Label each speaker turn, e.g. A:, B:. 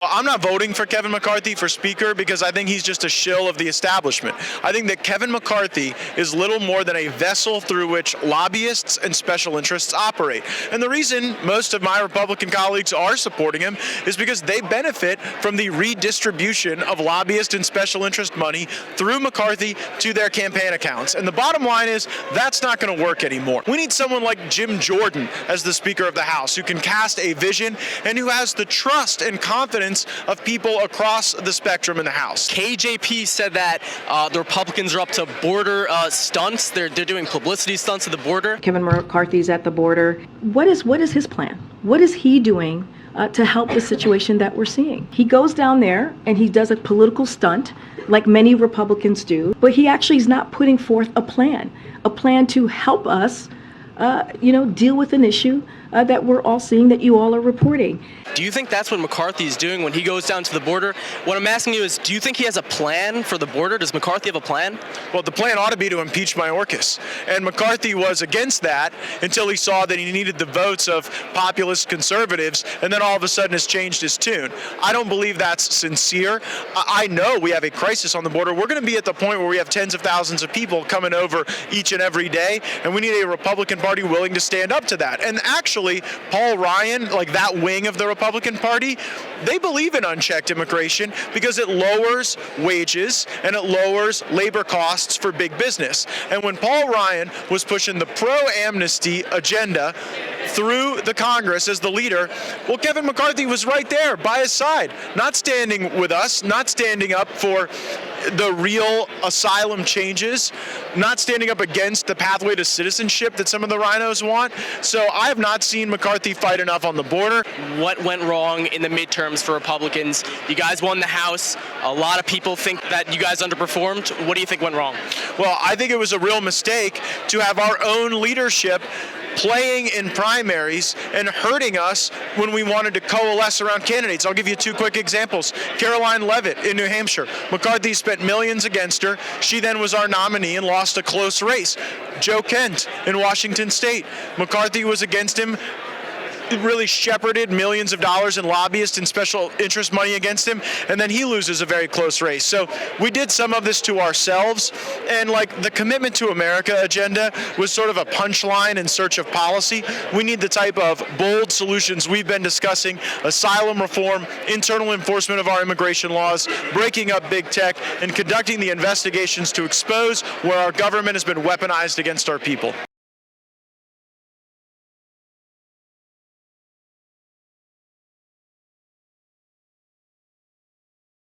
A: I'm not voting for Kevin McCarthy for Speaker because I think he's just a shill of the establishment. I think that Kevin McCarthy is little more than a vessel through which lobbyists and special interests operate. And the reason most of my Republican colleagues are supporting him is because they benefit from the redistribution of lobbyist and special interest money through McCarthy to their campaign accounts. And the bottom line is that's not going to work anymore. We need someone like Jim Jordan as the Speaker of the House who can cast a vision and who has the trust and confidence of people across the spectrum in the House.
B: KJP said that the Republicans are up to border stunts. They're doing publicity stunts at the border.
C: Kevin McCarthy's at the border. What is his plan? What is he doing to help the situation that we're seeing? He goes down there and he does a political stunt like many Republicans do, but he actually is not putting forth a plan to help us deal with an issue that we're all seeing, that you all are reporting.
B: Do you think that's what McCarthy is doing when he goes down to the border? What I'm asking you is, do you think he has a plan for the border? Does McCarthy have a plan?
A: Well, the plan ought to be to impeach Mayorkas. And McCarthy was against that until he saw that he needed the votes of populist conservatives, and then all of a sudden has changed his tune. I don't believe that's sincere. I know we have a crisis on the border. We're going to be at the point where we have tens of thousands of people coming over each and every day, and we need a Republican Party willing to stand up to that. And actually, Paul Ryan, like that wing of the Republican Party, they believe in unchecked immigration because it lowers wages and it lowers labor costs for big business. And when Paul Ryan was pushing the pro-amnesty agenda through the Congress as the leader, well, Kevin McCarthy was right there by his side, not standing with us, not standing up for the real asylum changes, not standing up against the pathway to citizenship that some of the rhinos want. So I have not seen McCarthy fight enough on the border.
B: What went wrong in the midterms for Republicans? You guys won the House. A lot of people think that you guys underperformed. What do you think went wrong?
A: Well, I think it was a real mistake to have our own leadership playing in primaries and hurting us when we wanted to coalesce around candidates. I'll give you two quick examples. Caroline Leavitt in New Hampshire. McCarthy spent millions against her. She then was our nominee and lost a close race. Joe Kent in Washington State. McCarthy was against him, really shepherded millions of dollars in lobbyist and special interest money against him, and then he loses a very close race. So we did some of this to ourselves, and like the Commitment to America agenda was sort of a punchline in search of policy. We need the type of bold solutions we've been discussing: asylum reform, internal enforcement of our immigration laws, breaking up big tech, and conducting the investigations to expose where our government has been weaponized against our people.